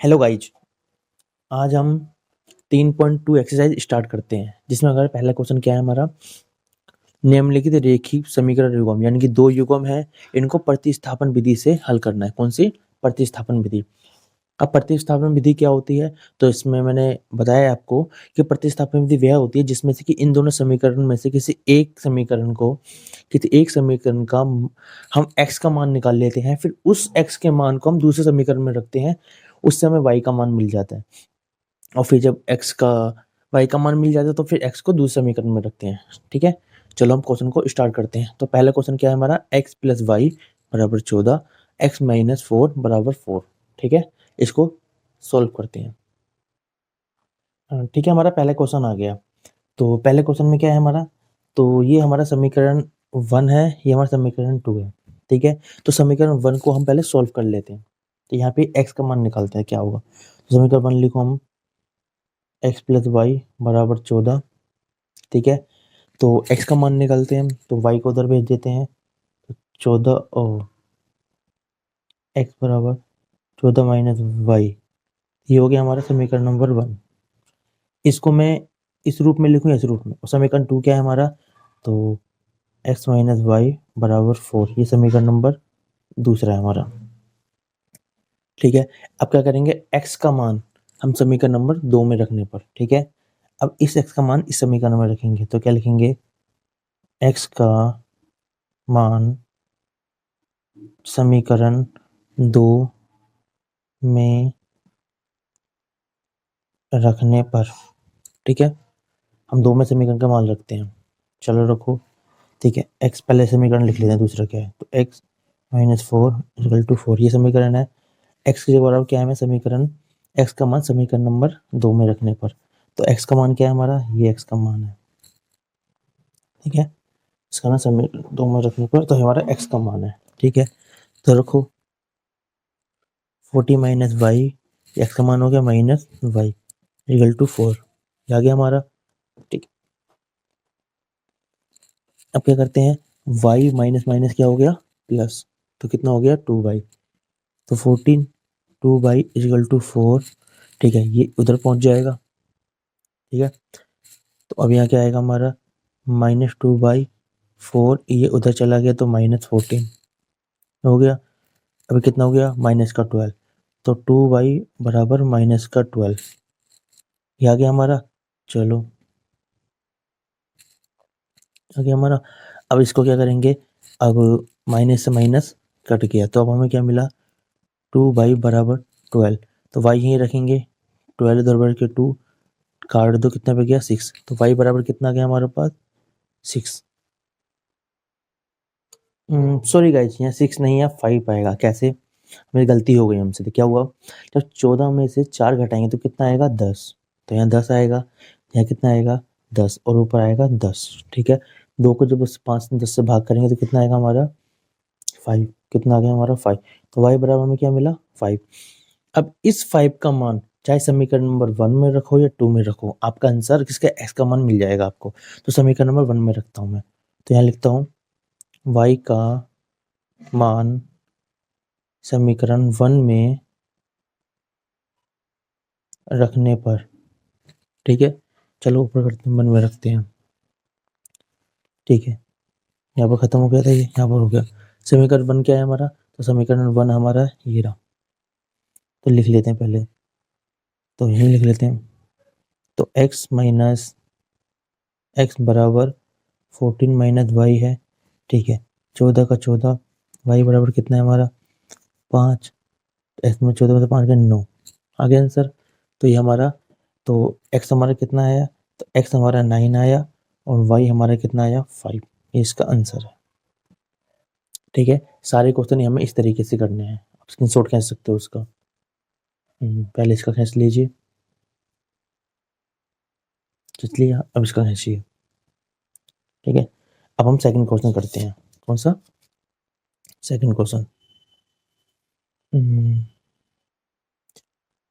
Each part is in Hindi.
हेलो गाइज, आज हम 3.2 एक्सरसाइज स्टार्ट करते हैं, जिसमें अगर पहला क्वेश्चन क्या है हमारा, निम्नलिखित रेखीय समीकरण युग्म यानी कि दो युग्म है, इनको प्रतिस्थापन विधि से हल करना है। कौन सी? प्रतिस्थापन विधि। अब प्रतिस्थापन विधि क्या होती है, तो इसमें मैंने बताया आपको कि प्रतिस्थापन विधि वह होती है जिसमें से कि इन दोनों समीकरण में से किसी एक समीकरण का हम x का मान निकाल लेते हैं, फिर उस x के मान को हम दूसरे समीकरण में रखते हैं, उससे हमें y का मान मिल जाता है। और फिर जब y का मान मिल जाता है तो फिर x को दूसरे समीकरण में रखते हैं। ठीक है, चलो हम क्वेश्चन को स्टार्ट करते हैं। तो पहला क्वेश्चन क्या है हमारा, x प्लस वाई बराबर 14, x माइनस 4 बराबर 4। ठीक है, इसको सॉल्व करते हैं। ठीक है, हमारा पहला क्वेश्चन आ गया। तो पहले क्वेश्चन में क्या है हमारा, तो ये हमारा समीकरण 1 है, ये हमारा समीकरण 2 है। ठीक है, तो समीकरण 1 को हम पहले सॉल्व कर लेते हैं। तो यहाँ पे x का मान निकालते हैं क्या होगा। तो समीकरण 1 लिखो हम, x प्लस वाई बराबर 14। ठीक है, तो x का मान निकालते हैं हम, तो y को उधर भेज देते हैं। तो 14 और x बराबर 14 माइनस वाई, ये हो गया हमारा समीकरण नंबर 1। इसको मैं इस रूप में लिखूं, इस रूप में। और समीकरण 2 क्या है हमारा, तो x माइनस वाई बराबर 4, ये समीकरण नंबर दूसरा है हमारा। ठीक है, अब क्या करेंगे, x का मान हम समीकरण नंबर 2 में रखने पर, ठीक है, अब इस x का मान इस समीकरण में रखेंगे। तो क्या लिखेंगे, x का मान समीकरण 2 में रखने पर, ठीक है, हम 2 में समीकरण का मान रखते हैं। चलो रखो, ठीक है, x पहले समीकरण लिख लेते हैं, दूसरा क्या है, तो x माइनस 4 इक्वल टू 4, ये समीकरण है। x के बराबर क्या है, हमें समीकरण x का मान समीकरण नंबर 2 में रखने पर, तो x का मान क्या है हमारा, ये x का मान है। ठीक है, इसका मान समीकरण 2 में रखने पर तो हमारा x का मान है। ठीक है, तो रखो 40 माइनस वाई, एक्स का मान हो गया माइनस वाई इक्वल टू 4, आ गया हमारा। ठीक, अब क्या करते हैं, y माइनस माइनस क्या हो गया, प्लस, तो कितना हो गया 2y, तो 14 2y इक्वल टू 4। ठीक है, ये उधर पहुंच जाएगा। ठीक है, तो अब यहाँ क्या आएगा हमारा, माइनस 2/4, ये उधर चला गया तो माइनस 14 हो गया। अभी कितना हो गया, माइनस का 12, तो 2y बराबर माइनस का 12, ये आ गया हमारा। चलो आ गया हमारा। अब इसको क्या करेंगे, अब माइनस से माइनस कट गया, तो अब हमें क्या मिला, 2y बराबर 12, तो y यहीं रखेंगे, 12 इधर बढ़ के 2 काट दो, कितना पे गया 6, तो y बराबर कितना गया हमारे पास 6। सॉरी गाइज, यहाँ 6 नहीं है, 5 आएगा। कैसे, मेरी गलती हो गई हमसे। तो क्या हुआ, जब 14 में से 4 घटाएंगे तो कितना आएगा 10, तो यहाँ 10 आएगा, यहाँ कितना आएगा 10, और ऊपर आएगा 10। ठीक है, 2 को जब 5 10 से भाग करेंगे तो कितना आएगा हमारा 5, कितना आ गया हमारा 5, तो y बराबर हमें क्या मिला 5। अब इस 5 का मान चाहे समीकरण नंबर 1 में रखो या 2 में रखो, आपका आंसर किसका x का मान मिल जाएगा आपको। तो समीकरण नंबर 1 में रखता हूँ मैं, तो यहाँ लिखता हूँ y का मान समीकरण 1 में रखने पर, ठीक है, चलो ऊपर करते हैं, 1 में रखते हैं। ठीक है, यहाँ पर खत्म हो गया था, ये यहाँ पर हो गया। समीकरण 1 क्या है हमारा, तो समीकरण 1 हमारा ये रहा, तो लिख लेते हैं पहले, तो यही लिख लेते हैं। तो x माइनस एक्स बराबर 14 माइनस वाई है। ठीक है, 14 का 14, वाई बराबर कितना है हमारा 5, एक्स में 14 में से 5 का 9, आ गया आंसर। तो ये हमारा, तो x हमारा कितना आया, तो x हमारा 9 आया, और y हमारा कितना आया 5, ये इसका आंसर है। ठीक है, सारे क्वेश्चन हमें इस तरीके से करने हैं, आप स्क्रीनशॉट खींच सकते हो उसका। पहले इसका खींच लीजिए, खींच लिया, अब इसका खींचिए। ठीक है, अब हम सेकंड क्वेश्चन करते हैं। कौन सा, सेकंड क्वेश्चन।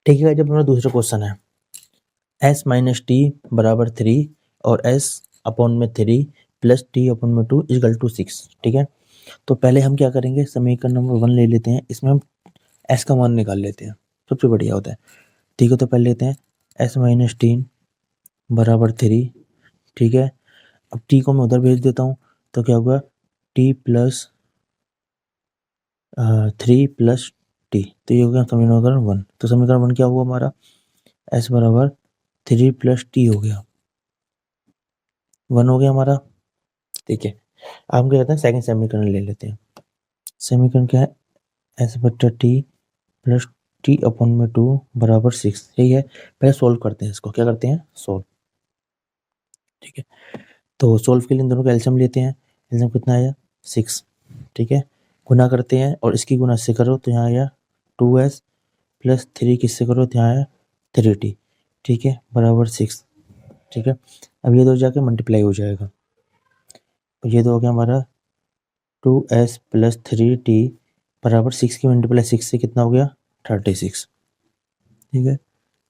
ठीक है, जब हमारा दूसरा क्वेश्चन है, s माइनस टी बराबर 3 और s अपॉन में 3 प्लस टी अपॉन में 2 इक्वल टू 6। ठीक है, तो पहले हम क्या करेंगे, समीकरण नंबर 1 ले लेते हैं, इसमें हम s का मान निकाल लेते हैं। सबसे बढ़िया होता है। ठीक है, तो पहले लेते हैं s माइनस 3 बराबर 3। ठीक है, अब t को मैं उधर भेज देता हूँ, तो क्या होगा t प्लस 3 प्लस टी, तो ये हो गया समीकरण 1। तो समीकरण 1 क्या हुआ हमारा, s बराबर 3 प्लस टी हो गया, 1 हो गया हमारा। ठीक है, अब हम क्या करते हैं सेकंड समीकरण ले लेते हैं। समीकरण क्या है, s बट्टा टी प्लस टी अपॉन में 2 बराबर 6, यही है। पहले सोल्व करते हैं इसको, क्या करते हैं सोल्व। ठीक है, तो सोल्व के लिए इन दोनों का एलसीएम लेते हैं। एलसीएम कितना आया 6। ठीक है, गुना करते हैं और इसकी गुना इससे करो तो यहाँ आया 2s प्लस 3 किससे करो तो यहाँ आया 3t। ठीक है, बराबर 6। ठीक है, अब ये दो जाके मल्टीप्लाई हो जाएगा, ये दो हो गया हमारा 2s प्लस 3t बराबर 6 की मल्टीप्लाई 6 से कितना हो गया 36। ठीक है,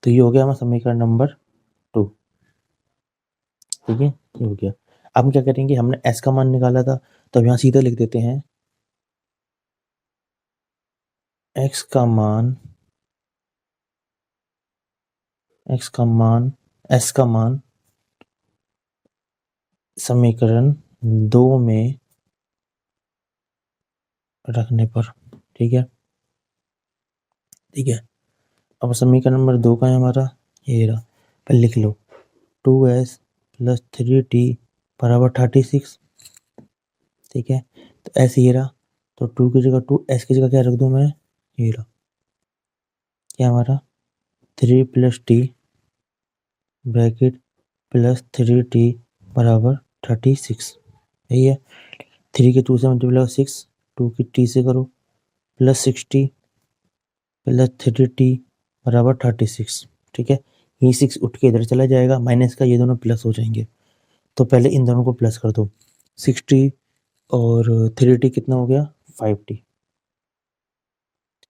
तो ये हो गया हमारा समीकरण नंबर 2। ठीक है, ये हो गया। अब हम क्या करेंगे, हमने s का मान निकाला था, तो अब यहाँ सीधा लिख देते हैं x का मान s का मान समीकरण 2 में रखने पर। ठीक है, ठीक है, अब समीकरण नंबर 2 का है हमारा, ये रहा, पहले लिख लो 2s प्लस 3t बराबर 36। ठीक है, तो s ये रहा, तो 2 की जगह 2, s की जगह क्या रख दूं मैं, ये रहा, क्या हमारा 3 plus T bracket plus 3t बराबर 36, यही है। 3 के 2 से मल्टीप्लाई 6, 2 की t से करो प्लस 60 प्लस 3t बराबर 36। ठीक है, ये 6 उठ के इधर चला जाएगा, माइनस का ये दोनों प्लस हो जाएंगे, तो पहले इन दोनों को प्लस कर दो। 60 और 3t कितना हो गया 5t,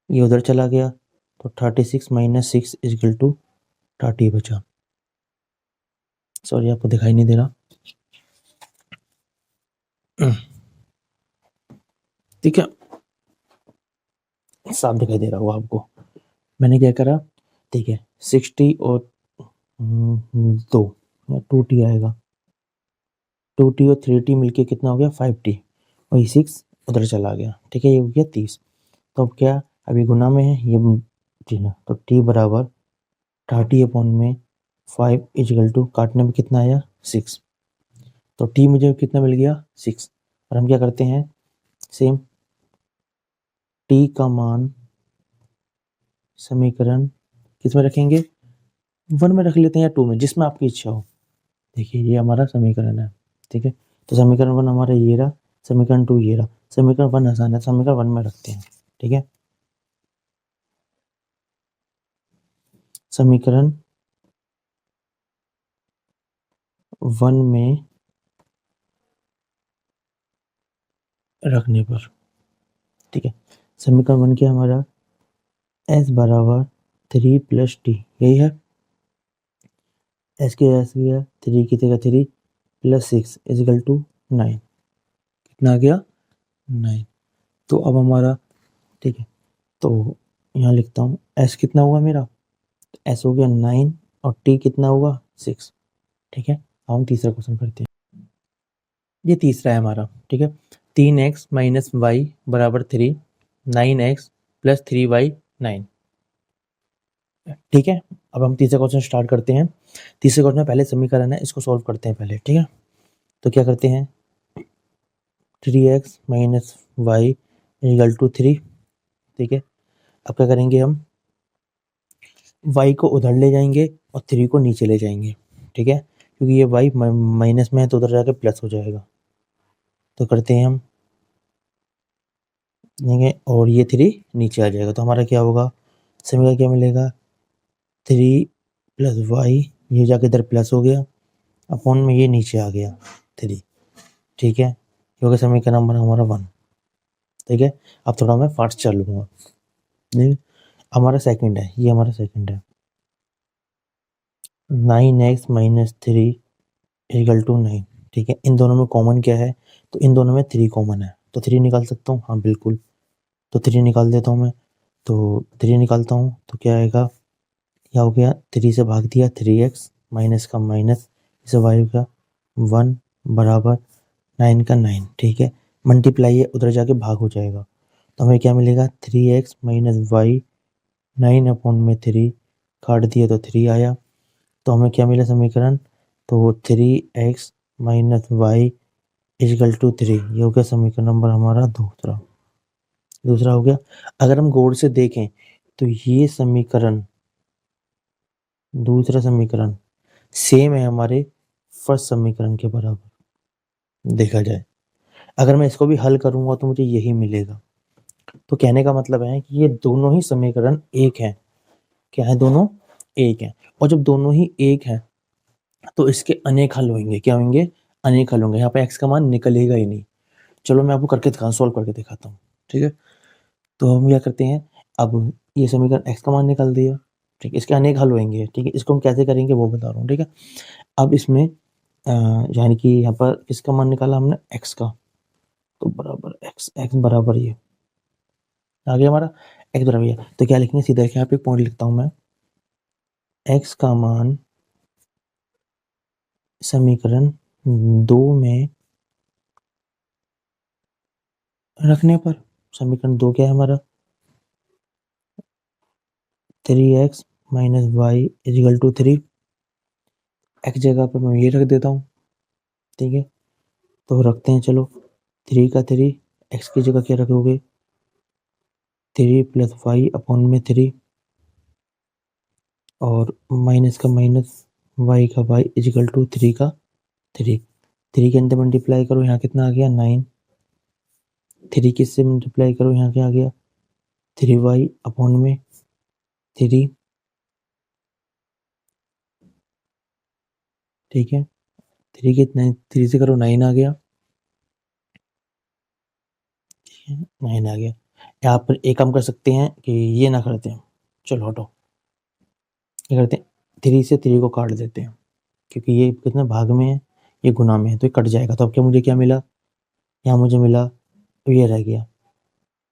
ये उधर चला गया, तो 36 माइनस 6 इजकल टू 30 बचा। सॉरी आपको दिखाई नहीं दे रहा। ठीक है, साफ दिखाई दे रहा होगा आपको। मैंने क्या करा, ठीक है 60 और 2 2t आएगा, 2t और 3t मिलके कितना हो गया 5t, और ये 6 उधर चला गया। ठीक है, ये हो गया 30। तो अब क्या, अभी गुना में है ये, जी हाँ, तो t बराबर 30 अपॉन में 5 इजकल टू काटने में कितना आया 6, तो t मुझे कितना मिल गया 6। और हम क्या करते हैं सेम, t का मान समीकरण किस में रखेंगे, 1 में रख लेते हैं या 2 में, जिसमें आपकी इच्छा हो। देखिए ये हमारा समीकरण है। ठीक है, तो समीकरण 1 हमारा ये रहा, समीकरण 2 ये रहा, समीकरण 1 आसान है, समीकरण 1 में रखते हैं। ठीक है, समीकरण 1 में रखने पर। ठीक है, समीकरण 1 क्या हमारा, s बराबर 3 प्लस टी, यही है, s की जगह की है 3 की जगह 3 प्लस 6 इजिकल टू 9, कितना आ गया 9। तो अब हमारा, ठीक है, तो यहाँ लिखता हूँ s कितना हुआ मेरा, s हो गया 9 और t कितना हुआ 6। ठीक है, अब हम तीसरा क्वेश्चन करते हैं। ये तीसरा है हमारा। ठीक है, 3x माइनस वाई बराबर 3, 9x प्लस 3y 9। ठीक है, अब हम तीसरा क्वेश्चन स्टार्ट करते हैं। तीसरे क्वेश्चन में पहले समीकरण है, इसको सॉल्व करते हैं पहले। ठीक है, तो क्या करते हैं 3x minus Y equal to 3। ठीक है, अब क्या करेंगे हम y को उधर ले जाएंगे और 3 को नीचे ले जाएंगे। ठीक है, क्योंकि ये y माइनस में है तो उधर जाके प्लस हो जाएगा, तो करते हैं हम देंगे और ये 3 नीचे आ जाएगा, तो हमारा क्या होगा समीकरण क्या मिलेगा 3 प्लस वाई, ये जाके इधर प्लस हो गया अपॉन में ये नीचे आ गया 3। ठीक है, क्योंकि समीकरण नंबर हमारा 1। ठीक है, अब थोड़ा मैं फास्ट चल लूँगा। नहीं, हमारा सेकंड है, ये हमारा सेकंड है 9x माइनस 3 इक्वल टू 9। ठीक है, इन दोनों में कॉमन क्या है, तो इन दोनों में 3 कॉमन है, तो 3 निकाल सकता हूँ, हाँ बिल्कुल, तो 3 निकाल देता हूँ मैं। तो 3 निकालता हूँ तो क्या आएगा, क्या हो गया, 3 से भाग दिया 3x माइनस का माइनस, इसे वाई का 1 बराबर 9 का 9, ठीक है। मल्टीप्लाई है, उधर जाके भाग हो जाएगा, तो हमें क्या मिलेगा 3x माइनस वाई 9/3, काट दिया तो 3 आया, तो हमें क्या मिला समीकरण, तो 3x minus y equal to 3, ये हो गया समीकरण नंबर हमारा दूसरा। दूसरा हो गया। अगर हम गौर से देखें तो ये समीकरण, दूसरा समीकरण सेम है हमारे फर्स्ट समीकरण के बराबर देखा जाए। अगर मैं इसको भी हल करूंगा तो मुझे यही मिलेगा। तो कहने का मतलब है कि ये दोनों ही समीकरण एक हैं। क्या है, दोनों एक हैं। और जब दोनों ही एक हैं तो इसके अनेक हल होंगे। क्या होंगे, अनेक हल होंगे। यहाँ पे x का मान निकलेगा ही नहीं। चलो मैं आपको करके दिखा, सॉल्व करके दिखाता हूँ, ठीक है। तो हम क्या करते हैं, अब ये समीकरण x का मान निकाल दिया, ठीक है, इसके अनेक हल होंगे, ठीक है। इसको हम कैसे करेंगे वो बता रहा हूँ, ठीक है। अब इसमें यानी कि यहाँ पर किसका मान निकाला हमने, x का, तो बराबर x बराबर ये आ गया हमारा, x बराबर ये। तो क्या लिखेंगे, सीधा यहाँ पे पॉइंट लिखता हूँ मैं, x का मान समीकरण 2 में रखने पर, समीकरण 2 क्या है हमारा, 3x minus y equal to 3, x जगह पर मैं ये रख देता हूँ, ठीक है। तो रखते हैं, चलो 3 का 3, x की जगह क्या रखोगे, 3 प्लस वाई अपॉन में 3, और माइनस का माइनस, वाई का वाई इजिकल टू 3 का 3, 3 के अंदर मल्टीप्लाई करो, यहाँ कितना आ गया 9, 3 किससे मल्टीप्लाई करो, यहाँ क्या आ गया 3y अपॉन में 3, ठीक है। 3 के 9, 3 से करो 9 आ गया, 9 आ गया। यहाँ पर एक काम कर सकते हैं कि ये ना करते हैं, चलो हटो, क्या करते हैं, 3 से 3 को काट देते हैं, क्योंकि ये कितने भाग में है, ये गुना में है, तो ये कट जाएगा। तो अब क्या, मुझे क्या मिला, यहाँ मुझे मिला, तो ये रह गया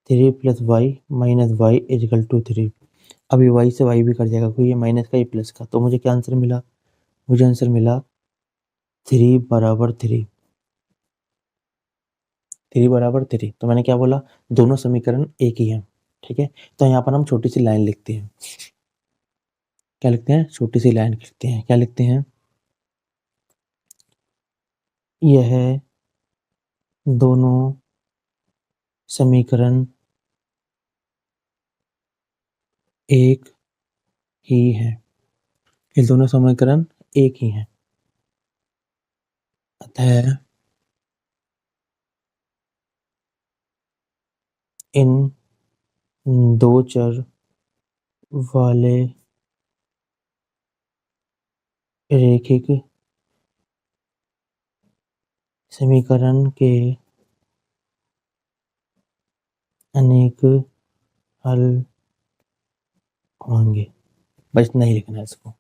3 plus y minus y equal to 3। अब ये वाई से वाई भी कट जाएगा, क्योंकि ये माइनस का, ये प्लस का, तो मुझे क्या आंसर मिला, मुझे आंसर मिला 3 बराबर 3, 3 बराबर 3। तो मैंने क्या बोला, दोनों समीकरण एक ही हैं, ठीक है। तो यहाँ पर हम छोटी सी लाइन लिखते हैं, क्या लिखते हैं, छोटी सी लाइन लिखते हैं, क्या लिखते हैं, यह दोनों समीकरण एक ही है, ये दोनों समीकरण एक ही हैं, अतः इन दो चर वाले रैखिक समीकरण के अनेक हल होंगे। बस इतना ही लिखना है इसको।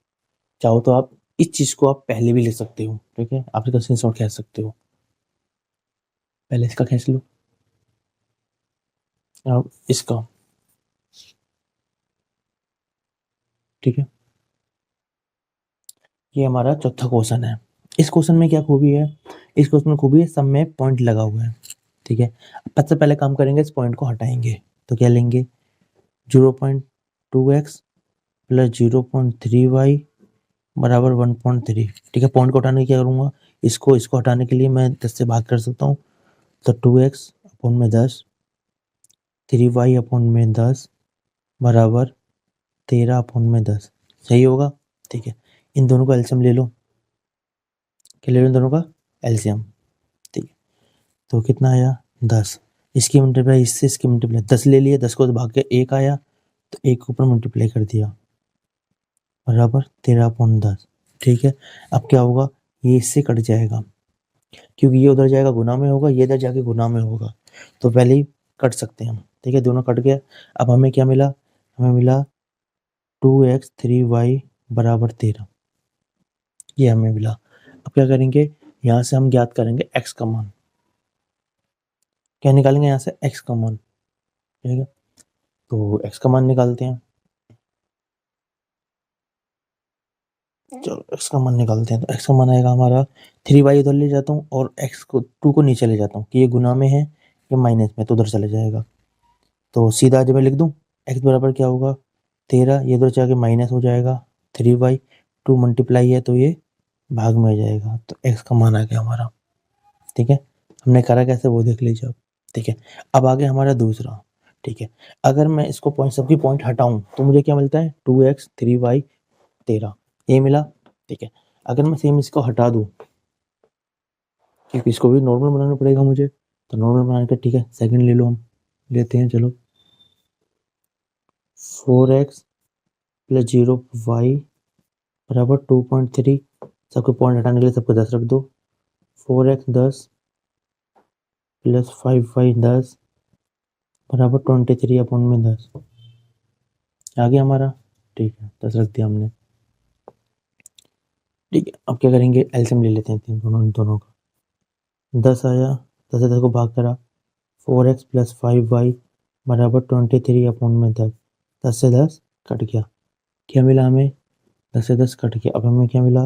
चाहो तो आप इस चीज को आप पहले भी लिख सकते हो, ठीक है, आप इसका स्क्रीनशॉट खींच सकते हो, पहले इसका खींच लो, अब इसका, ठीक है। ये हमारा चौथा क्वेश्चन है। इस क्वेश्चन में क्या खूबी है, इस क्वेश्चन में खूबी है, सब में पॉइंट लगा हुआ है, ठीक है। सबसे पहले काम करेंगे, इस पॉइंट को हटाएंगे, तो क्या लेंगे, 0.2x प्लस 0.3y बराबर 1.3, ठीक है। पॉइंट को हटाने की क्या करूँगा, इसको इसको हटाने के लिए मैं 10 से भाग कर सकता हूँ, तो 2x अपॉन में 10, 3y अपॉन में 10 बराबर 13 अपॉन में 10, सही होगा, ठीक है। इन दोनों का एलसीएम ले लो, क्या ले लो, इन दोनों का एलसीएम, ठीक है। तो कितना आया 10, इसकी मल्टीप्लाई इससे, इसकी मल्टीप्लाई 10 ले लिया, 10 को तो भाग के 1 आया, तो 1 के ऊपर मल्टीप्लाई कर दिया बराबर 13/10, ठीक है। अब क्या होगा, ये इससे कट जाएगा, क्योंकि ये उधर जाएगा गुना में होगा, ये इधर जाके गुना में होगा, तो पहले ही कट सकते हैं हम, ठीक है। दोनों कट गया। अब हमें क्या मिला, हमें मिला 2x 3y बराबर 13, ये हमें मिला। अब क्या करेंगे, यहाँ से हम ज्ञात करेंगे x का मान, क्या निकालेंगे यहाँ से x का मान, ठीक है। तो x का मान निकालते हैं। चलो x का मान निकालते हैं। तो x का मान आएगा हमारा 3y उधर ले जाता हूँ और x को 2 को नीचे ले जाता हूँ कि ये गुना में है, ये माइनस में, तो उधर चले जाएगा। तो सीधा जब मैं लिख दूँ x बराबर क्या होगा 13, ये उधर जाके माइनस हो जाएगा 3y, 2 मल्टीप्लाई है तो ये भाग में आ जाएगा। तो x का मान आ गया हमारा। ठीक है, हमने करा कैसे वो देख लीजिए आप। ठीक है, अब आगे हमारा दूसरा। ठीक है, अगर मैं इसको पॉइंट सबकी पॉइंट हटाऊं तो मुझे क्या मिलता है 2x 3y 13, ये मिला। ठीक है, अगर मैं सेम इसको हटा दूं क्योंकि इसको भी नॉर्मल बनाना पड़ेगा मुझे, तो नॉर्मल बना के ठीक है सेकंड ले लो, हम लेते हैं। चलो 4x प्लस 0y बराबर 2.3, सबके पॉइंट हटाने के लिए सबको 10 रख दो। 4x 10 प्लस 5y 10 बराबर 23 अपॉन में 10 आ गया हमारा। ठीक है, 10 रख दिया हमने। ठीक है, अब क्या करेंगे एलसीएम ले लेते हैं तीन दोनों का। 10 आया, 10 से 10 को भाग करा, 4x प्लस 5y बराबर 23 अपॉन में 10, 10 से 10 कट गया, क्या मिला हमें 10 से 10 कट गया। अब हमें क्या मिला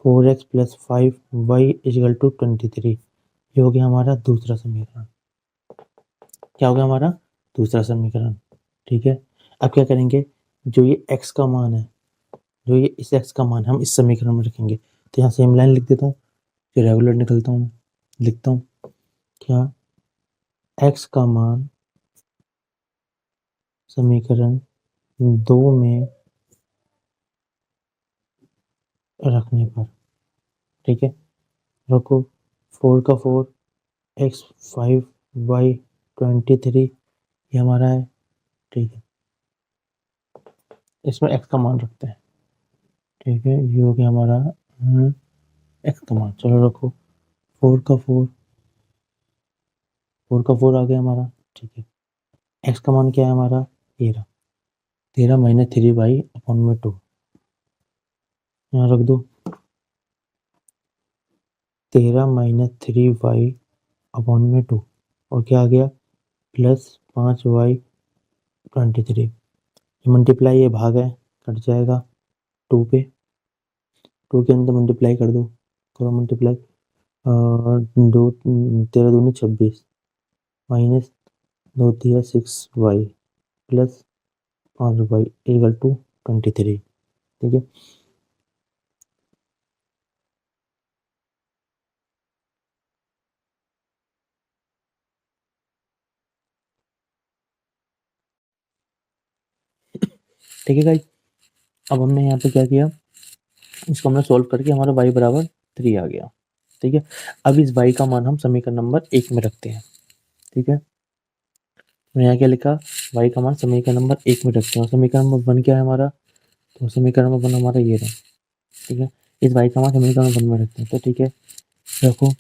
4x plus 5y is equal to 23, ये हो गया हमारा दूसरा समीकरण। क्या हो गया हमारा दूसरा समीकरण। ठीक है, अब क्या करेंगे जो ये x का मान है, जो ये इस x का मान हम इस समीकरण में रखेंगे। तो यहाँ सेम लाइन लिख देता हूँ, फिर रेगुलर निकलता हूँ, लिखता हूँ क्या x का मान समीकरण 2 में रखने पर। ठीक है, रखो 4 का 4 x 5y 23 ये हमारा है। ठीक है, इसमें x का मान रखते हैं। ठीक है, ये हो गया हमारा x का मान। चलो रखो 4 का 4, 4 का 4 आ गया हमारा। ठीक है, x का मान क्या है हमारा 13, 13 माइनस 3y अपॉन में 2, यहाँ रख दो 13 माइनस 3y अपॉन में 2, और क्या आ गया प्लस 5y 23, ये मल्टीप्लाई ये भाग है कट जाएगा 2 पे, 2 के अंदर मल्टीप्लाई कर दो, करो मल्टीप्लाई, 2 13 दूनी 26 minus 2 3 6y plus 5y equal to 23। ठीक है, ठीक है गाइस, अब हमने यहाँ पे क्या किया, इसको हमने सॉल्व करके हमारा y बराबर 3 आ गया। ठीक है, अब इस y का मान हम समीकरण नंबर 1 में रखते हैं। ठीक है, मैंने यहाँ क्या लिखा y का मान समीकरण नंबर 1 में रखते हैं। समीकरण नंबर 1 क्या है हमारा, तो समीकरण नंबर 1 हमारा ये रहा। ठीक है, इस y का मान समीकरण नंबर 1 में रखते हैं। तो ठीक है, रखो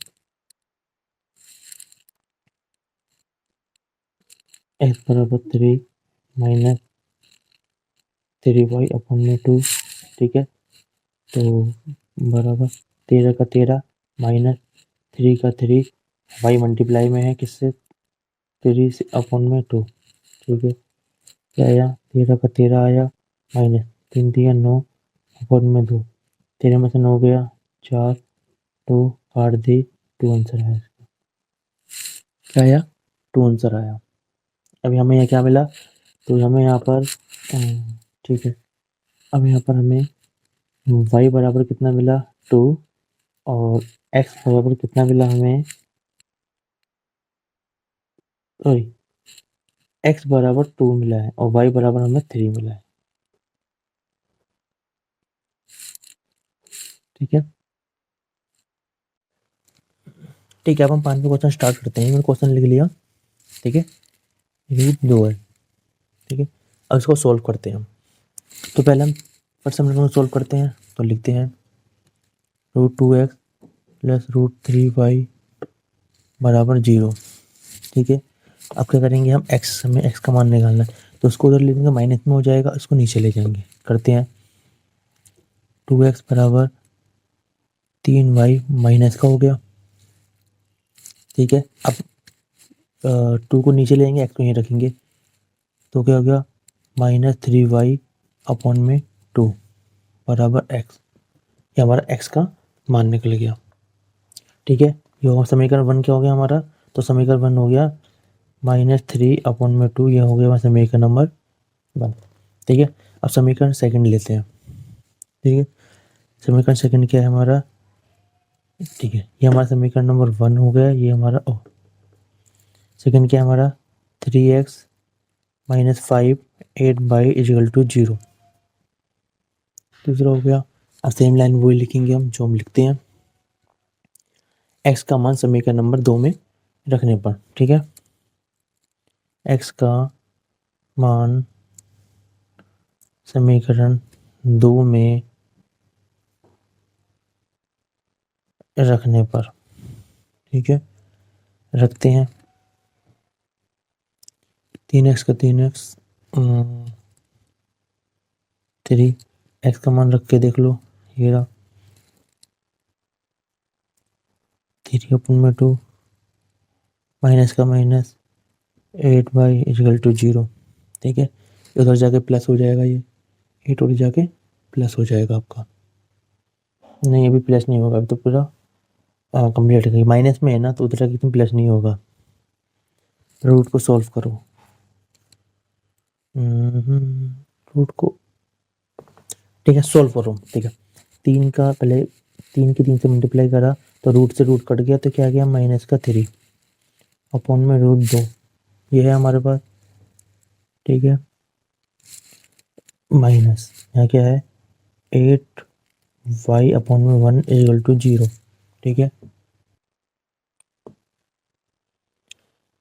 x बराबर 3 माइनस 3y अपॉन में 2। ठीक है, तो बराबर 13 का 13 माइनस 3 का 3, y मल्टीप्लाई में है किससे 3 से अपॉन में 2। ठीक है, क्या आया 13 का 13 आया माइनस 3 दिया 9 अपॉन में 2, 13 में से 9 गया 4, 2 काट दी 2 आंसर आया इसका। क्या आया 2 आंसर आया। अभी हमें यहाँ क्या मिला, तो हमें यहाँ पर ठीक है, अब यहाँ पर हमें y बराबर कितना मिला 2 और x बराबर कितना मिला हमें, सॉरी x बराबर 2 मिला है और y बराबर हमें 3 मिला है। ठीक है, ठीक है, अब हम 5वां क्वेश्चन स्टार्ट करते हैं। मैंने क्वेश्चन लिख लिया। ठीक है, रूट 2 है। ठीक है, अब इसको सॉल्व करते हैं हम। तो पहले हम फर्स्ट समीकरण को सॉल्व करते हैं, तो लिखते हैं √2x प्लस √3y बराबर 0। ठीक है, अब क्या करेंगे हम हमें x का मान निकालना है, तो उसको उधर ले लेंगे माइनस में हो जाएगा, इसको नीचे ले जाएंगे। करते हैं 2x बराबर 3y माइनस का हो गया। ठीक है, अब 2 को नीचे लेंगे, x को यहीं रखेंगे, तो क्या हो गया -3y अपॉन में 2 बराबर x। ये हमारा x का मान निकल गया। ठीक है, ये समीकरण 1 क्या हो गया हमारा, तो समीकरण 1 हो गया -3 अपॉन में 2, ये हो गया समीकरण नंबर 1। ठीक है, अब समीकरण सेकंड लेते हैं। ठीक है, समीकरण सेकंड क्या है हमारा, ठीक है, ये हमारा समीकरण नंबर 1 हो गया। ये हमारा सेकंड क्या है हमारा 3x - 5 8y = 0। दूसरा हो गया। अब सेम लाइन वही लिखेंगे हम जो हम लिखते हैं, x का मान समीकरण नंबर 2 में रखने पर। ठीक है, x का मान समीकरण 2 में रखने पर। ठीक है, रखते हैं 3x का 3x 3 x का मान रख के देख लो, ये रहा 3 अपॉन में 2 माइनस का माइनस 8y = 0। ठीक है, उधर जाके प्लस हो जाएगा, ये 8 उधर जाके प्लस हो जाएगा आपका। नहीं, अभी प्लस नहीं होगा, अभी तो पूरा कंप्लीट है, माइनस में है ना, तो उधर जाके तुम प्लस नहीं होगा। रूट को सॉल्व करो। रूट को, ठीक है, सॉल्व करो। ठीक है, 3 का पहले 3 की 3 से मल्टीप्लाई करा तो रूट से रूट कट गया, तो क्या आ गया -3 अपॉन में √2। ये है हमारे पास। ठीक है, माइनस यहाँ क्या है 8y अपॉन में 1 = 0। ठीक है,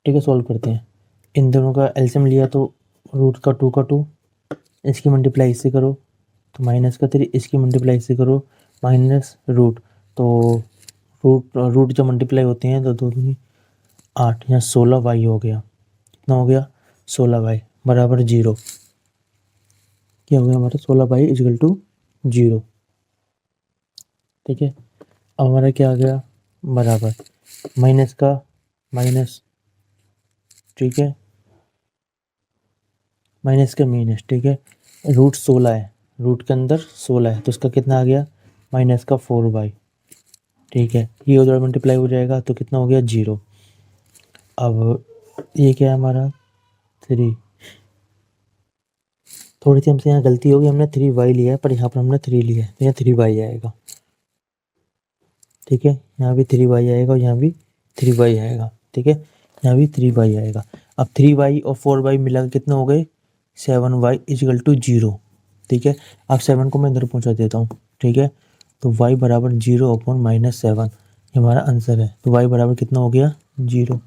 ठीक है, सॉल्व करते हैं। इन दोनों का एलसीएम लिया तो रूट का 2 का 2, इसकी मल्टीप्लाई इससे करो तो -3, इसकी मल्टीप्लाई इससे करो माइनस रूट, तो रूट जब मल्टीप्लाई होते हैं तो 2 दूनी 8, यहाँ 16y हो गया। कितना हो गया 16y बराबर 0। क्या हो गया हमारा 16y = 0। ठीक है, अब हमारा क्या आ गया बराबर माइनस का माइनस। ठीक है, माइनस का माइनस। ठीक है, रूट 16 है, रूट के अंदर 16 है, तो उसका कितना आ गया माइनस का 4y। ठीक है, ये उधर मल्टीप्लाई हो जाएगा तो कितना हो गया 0। अब ये क्या है हमारा 3। थोड़ी सी हमसे यहाँ गलती होगी, हमने 3y लिया है पर यहाँ पर हमने 3 लिया है, तो यहाँ 3y आएगा। ठीक है, यहाँ भी 3y आएगा और यहाँ भी 3y आएगा। ठीक है, यहाँ भी 3y आएगा। अब 3y और 4y मिला कितना हो गए 7y = 0। ठीक है, अब 7 को मैं इधर पहुँचा देता हूँ। ठीक है, तो y बराबर 0 अपॉन -7 ये हमारा आंसर है। तो y बराबर कितना हो गया 0।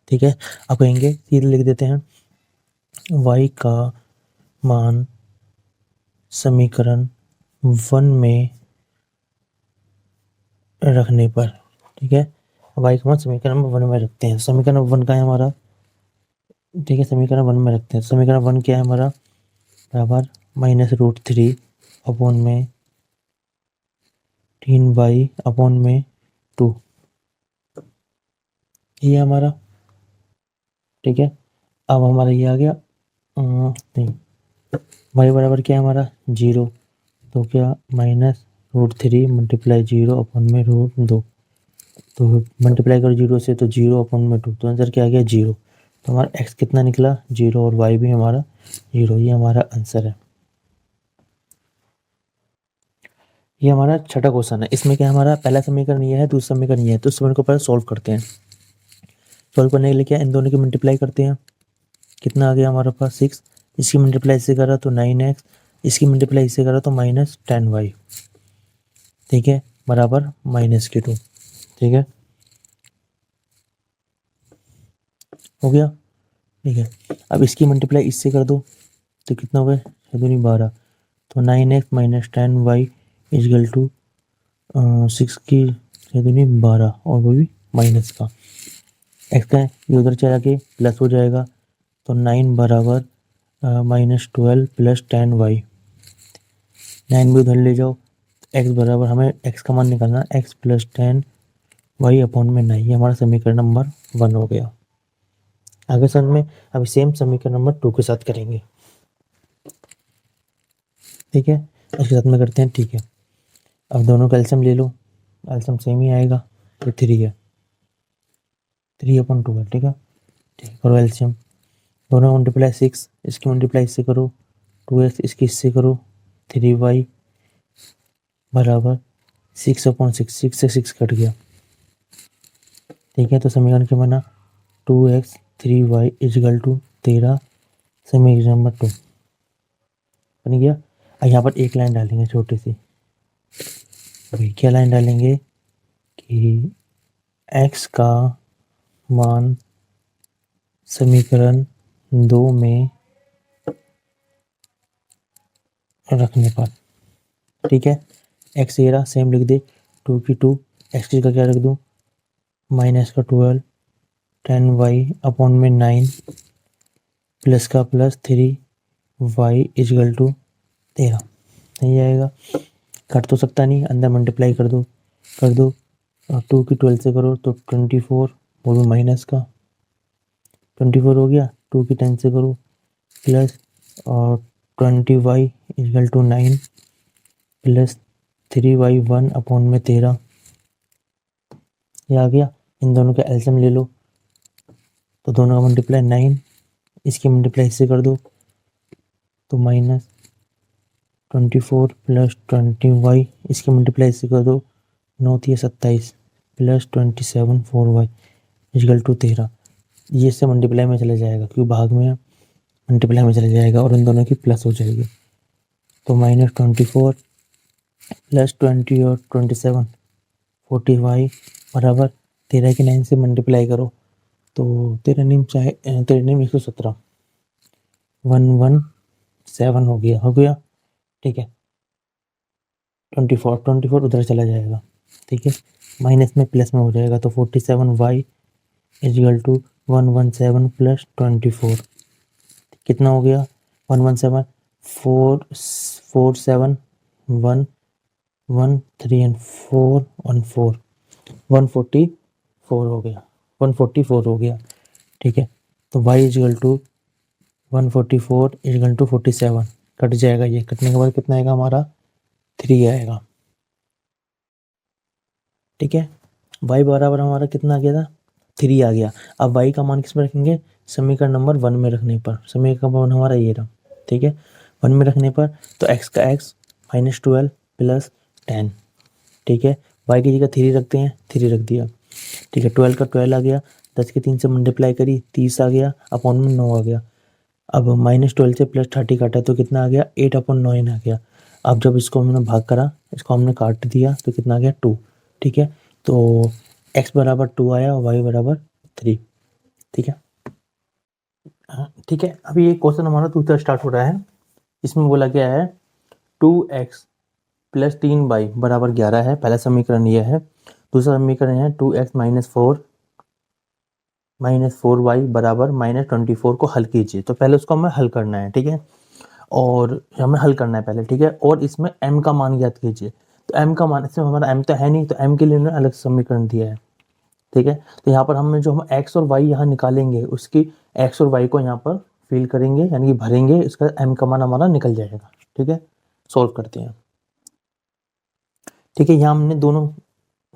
ठीक है, अब कहेंगे सीधे लिख देते हैं y का मान समीकरण 1 में रखने पर। ठीक है, y का मान समीकरण 1 में रखते हैं। समीकरण 1 का है हमारा, ठीक है, समीकरण 1 में रखते हैं। समीकरण 1 क्या है हमारा बराबर -√3 अपॉन में 3y अपॉन में 2, ये हमारा। ठीक है, अब हमारा ये आ गया नहीं, y बराबर क्या है हमारा 0, तो क्या -√3 मल्टीप्लाई 0 अपॉन में √2, तो मल्टीप्लाई करो 0 से तो 0 अपॉन में 2, तो आंसर क्या आ गया 0। तो हमारा x कितना निकला 0 और y भी हमारा 0, ये हमारा आंसर है। ये हमारा छठा क्वेश्चन है। इसमें क्या हमारा पहला समीकरण ये है, दूसरा समीकरण ये है, तो समीकरण को पहले सॉल्व करते हैं। सॉल्व करने के लिए क्या इन दोनों की मल्टीप्लाई करते हैं, कितना आ गया हमारे पास 6, इसकी मल्टीप्लाई इससे करा तो 9x, इसकी मल्टीप्लाई इससे करा तो -10y। ठीक है, बराबर -2। ठीक है, हो गया। ठीक है, अब इसकी मल्टीप्लाई इससे कर दो तो कितना हो गया 6 12, तो 9x - 10y = 6 की 6 12 और वो भी माइनस का x का है, ये उधर चला के प्लस हो जाएगा, तो 9 बराबर -12 + 10y। 9 भी उधर ले जाओ, x बराबर हमें x का मान निकालना, x + 10y अपॉन में 9, ये हमारा समीकरण नंबर 1 हो गया। आगे सन में अभी सेम समीकरण नंबर 2 के साथ करेंगे, ठीक है। इसके साथ में करते हैं, ठीक है। अब दोनों का एलसीएम ले लो, एलसीएम सेम ही आएगा, ये 3 है, 3/2 है, ठीक है। ठीक है, करो एलसीएम, दोनों मल्टीप्लाई 6, इसकी मल्टीप्लाई इससे करो 2x, इसकी इससे करो 3y बराबर 6/6, 6 से 6 कट गया, ठीक है। तो समीकरण क्या बना, 2x 3y इजगल टू 13, समीकरण नंबर 2 बन गया। अब यहाँ पर एक लाइन डालेंगे छोटी सी, अभी क्या लाइन डालेंगे कि x का मान समीकरण 2 में रखने पर, ठीक है। x ये रहा, सेम लिख दे, 2 की 2, x की जगह क्या रख दूँ, माइनस का 12, 10y/9 प्लस का प्लस 3y इजगल टू 13, नहीं आएगा, कट तो सकता नहीं, अंदर मल्टीप्लाई कर दो, कर दो, और 2 की 12 से करो तो 24, वो भी माइनस का 24 हो गया, 2 की 10 से करो प्लस और 20y is equal to 9 plus 3y 1/13, ये आ गया। इन दोनों का एलसीएम ले लो, तो दोनों का मल्टीप्लाई 9, इसकी मल्टीप्लाई इससे कर दो तो माइनस 24 प्लस 20y, इसकी मल्टीप्लाई इससे कर दो, 9 × 27 प्लस 27 4y इजगल टू 13, ये इससे मल्टीप्लाई में चले जाएगा क्योंकि भाग में मल्टीप्लाई में चले जाएगा और इन दोनों की प्लस हो जाएगी, तो -24 प्लस 20 और 27 40y बराबर 13 की 9 से मल्टीप्लाई करो तो 13 117 117 हो गया, ठीक है। 24 उधर चला जाएगा, ठीक है, माइनस में प्लस में हो जाएगा, तो 47y इजगल टू 117 प्लस 24, कितना हो गया, 117 4 4 7 1 1 3 एंड 4 1 4 144 हो गया, 144 हो गया, ठीक है। तो y equal to 144 equal to 47, cut जाएगा, ये कटने के बाद कितना आएगा हमारा 3 आएगा, ठीक है। y बराबर हमारा कितना आ गया था, 3 आ गया। अब y का मान किस में रखेंगे, समीकरण नंबर 1 में रखने पर, समीकरण वन हमारा ये रहा, ठीक है। 1 में रखने पर तो x का x -12 प्लस 10, ठीक है। y की जगह 3 रखते हैं, 3 रख दिया, ठीक है। 12 का 12 आ गया, 10 के 3 से मल्टीप्लाई करी 30 आ गया, अपॉन में 9 आ गया। अब -12 से +30 काटा तो कितना आ गया, 8/9 आ गया। अब जब इसको हमने भाग करा, इसको हमने काट दिया तो कितना आ गया 2, ठीक है। तो x बराबर 2 आया और y बराबर 3, ठीक है। हाँ, ठीक है। अभी ये क्वेश्चन हमारा दूसरा स्टार्ट हो रहा है, इसमें बोला गया है 2x प्लस 3y बराबर 11 है, पहला समीकरण यह है। दूसरा समीकरण है 2x -4y बराबर -24 को हल कीजिए। तो पहले उसको हमें हल करना है, ठीक है, और हमें हल करना है पहले, ठीक है। और इसमें m का मान ज्ञात कीजिए, तो m का मान, इसमें हमारा m तो है नहीं, तो m के लिए उन्होंने अलग समीकरण दिया है, ठीक है। तो यहाँ पर हमने जो हम x और y यहाँ निकालेंगे, उसकी x और y को यहाँ पर फिल करेंगे, यानी कि भरेंगे, इसका m का मान हमारा निकल जाएगा, ठीक है। सॉल्व करते हैं, ठीक है। यहाँ हमने दोनों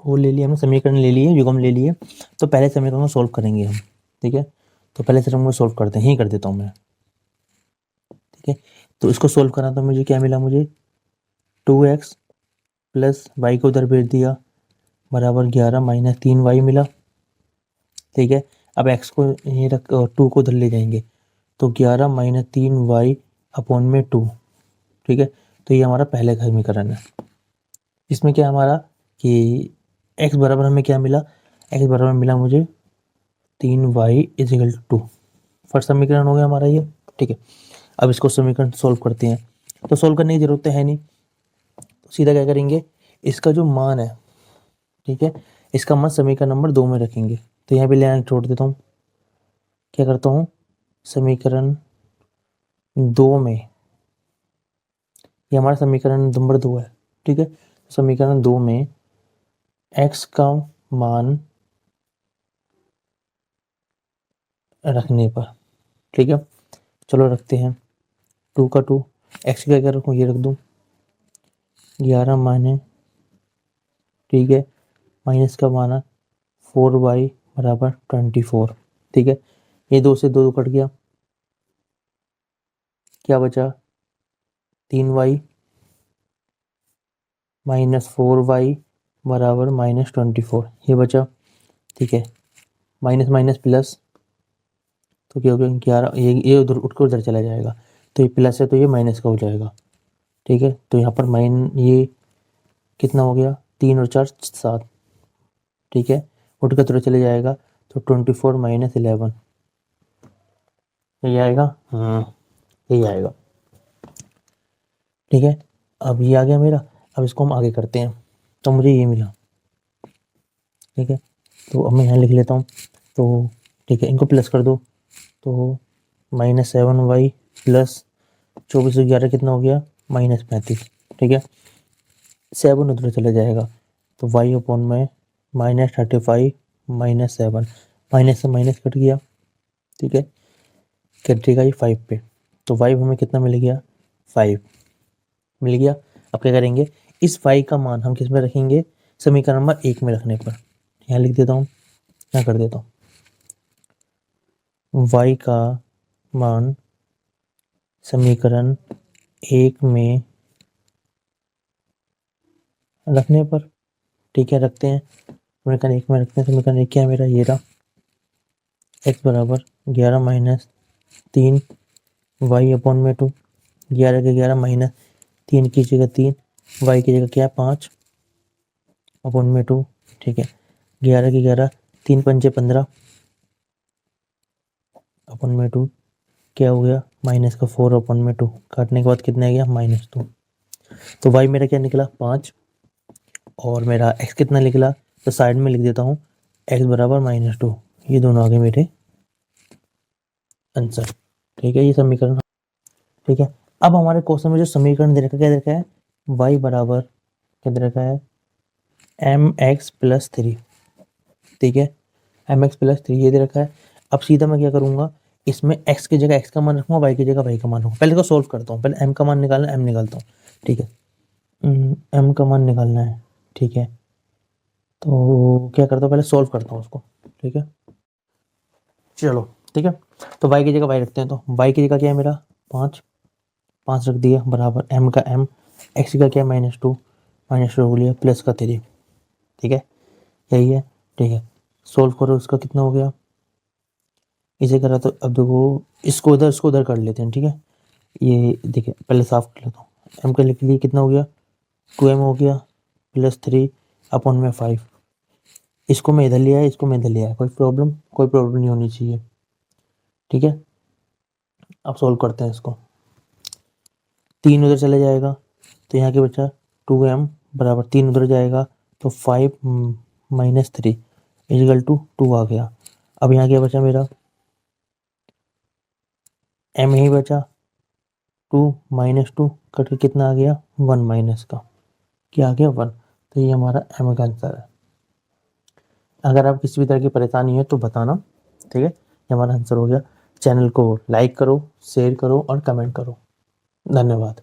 वो ले लिए, हमने समीकरण ले लिए, युग्म ले लिए, तो पहले समीकरण को सॉल्व करेंगे हम, ठीक है। तो पहले समीकरण को सॉल्व करते हैं, ही कर देता हूँ मैं, ठीक है। तो इसको सॉल्व करा तो मुझे क्या मिला, मुझे 2x प्लस वाई को उधर भेज दिया बराबर 11 - 3y मिला, ठीक है। अब x को ये रख, 2 को उधर ले जाएंगे तो 11 - 3y अपॉन में 2, ठीक है। तो ये हमारा पहले समीकरण है। इसमें क्या हमारा कि x बराबर हमें क्या मिला, x बराबर मिला मुझे 3y इजिकल 2, फर्स्ट समीकरण हो गया हमारा ये, ठीक है। अब इसको समीकरण सॉल्व करते हैं, तो सॉल्व करने की जरूरत है नहीं, तो सीधा क्या करेंगे, इसका जो मान है, ठीक है, इसका मान समीकरण नंबर 2 में रखेंगे। तो यहाँ पे ले छोड़ देता हूँ, क्या करता हूँ, समीकरण 2 में, ये हमारा समीकरण नंबर 2 है, ठीक है। समीकरण 2 में x का मान रखने पर। ठीक है, चलो रखते हैं 2 का 2, एक्स का क्या रखूँ, ये रख दूँ 11 माइनस, ठीक है, माइनस का माना 4y बराबर 24। ठीक है, ये 2 से 2 कट गया, क्या बचा 3y माइनस 4y बराबर माइनस 24, ये बचा। ठीक है, माइनस माइनस प्लस, तो क्या हो गया 11, ये उधर उठ कर उधर चला जाएगा, तो ये प्लस है तो ये माइनस का हो जाएगा। ठीक है, तो यहाँ पर ये कितना हो गया 3 और 4 7। ठीक है, उठ कर उधर चले जाएगा, तो 24 माइनस 11, यही आएगा। यही आएगा। ठीक है, अब ये आ गया मेरा, अब इसको हम आगे करते हैं, तो मुझे ये मिला। ठीक है, तो अब मैं यहाँ लिख लेता हूँ, तो ठीक है, इनको प्लस कर दो, तो -7y प्लस 24 कितना हो गया -35। ठीक है, 7 उधर चला जाएगा, तो y अपॉन में -35 -7, माइनस से माइनस कट गया। ठीक है, कटेगा ये 5 पे, तो y हमें कितना मिल गया 5 मिल गया। अब क्या करेंगे, इस y का मान हम किस में रखेंगे, समीकरण नंबर 1 में रखने पर। यहाँ लिख देता हूँ, यहाँ कर देता हूँ, y का मान समीकरण 1 में रखने पर। ठीक है, रखते हैं, समीकरण 1 में रखते हैं। समीकरण 1 क्या है मेरा, ये रहा, x बराबर 11 माइनस 3 y अपॉन में 2, 11 के 11 माइनस 3 की जगह 3, y की जगह क्या है 5 अपॉन में 2। ठीक है, 11 के 11, 3 पंचे 15 अपॉन में 2, क्या हो गया माइनस का 4 अपॉन में 2, काटने के बाद कितना आ गया -2। तो y मेरा क्या निकला 5, और मेरा x कितना निकला, तो साइड में लिख देता हूँ x बराबर -2। ये दोनों आ गए मेरे आंसर। ठीक है, ये समीकरण। ठीक है, अब हमारे क्वेश्चन में जो समीकरण दे रखा है, क्या दे रखा है, y बराबर क्या दे रखा है mx प्लस 3। ठीक है, mx प्लस 3 ये दे रखा है। अब सीधा मैं क्या करूंगा, इसमें x की जगह x का मान रखूंगा, y की जगह y का मान रखूंगा। पहले इसको सोल्व करता हूँ, पहले m का मान निकालना है, m निकालता हूँ। ठीक है, m का मान निकालना है। ठीक है, तो क्या करता हूँ, पहले सोल्व करता हूँ उसको। ठीक है, चलो ठीक है, तो y की जगह y रखते हैं, तो y की जगह क्या है मेरा 5, 5 रख दिया बराबर m का m, x का क्या है -2, -2 हो लिया, प्लस का 3। ठीक है, यही है। ठीक है, सोल्व करो, इसका कितना हो गया, इसे करा, तो अब देखो इसको उधर कर लेते हैं। ठीक है, ये देखिए पहले साफ कर लेता हूँ, m का लिख लिए कितना हो गया 2m हो गया प्लस 3 अपॉन में 5। इसको मैं इधर लिया है, इसको मैं इधर लिया है, कोई प्रॉब्लम नहीं होनी चाहिए। ठीक है, अब सोल्व करते हैं इसको, 3 उधर चले जाएगा, तो यहाँ के बचा 2m बराबर 3 उधर जाएगा, तो 5 माइनस 3 इजिकल टू 2 आ गया। अब यहाँ क्या बचा मेरा m ही बचा, 2 -2 कट के कितना आ गया 1 माइनस का, क्या आ गया 1। तो ये हमारा m का आंसर है। अगर आप किसी भी तरह की परेशानी है तो बताना। ठीक है, ये हमारा आंसर हो गया। चैनल को लाइक करो, शेयर करो और कमेंट करो। धन्यवाद।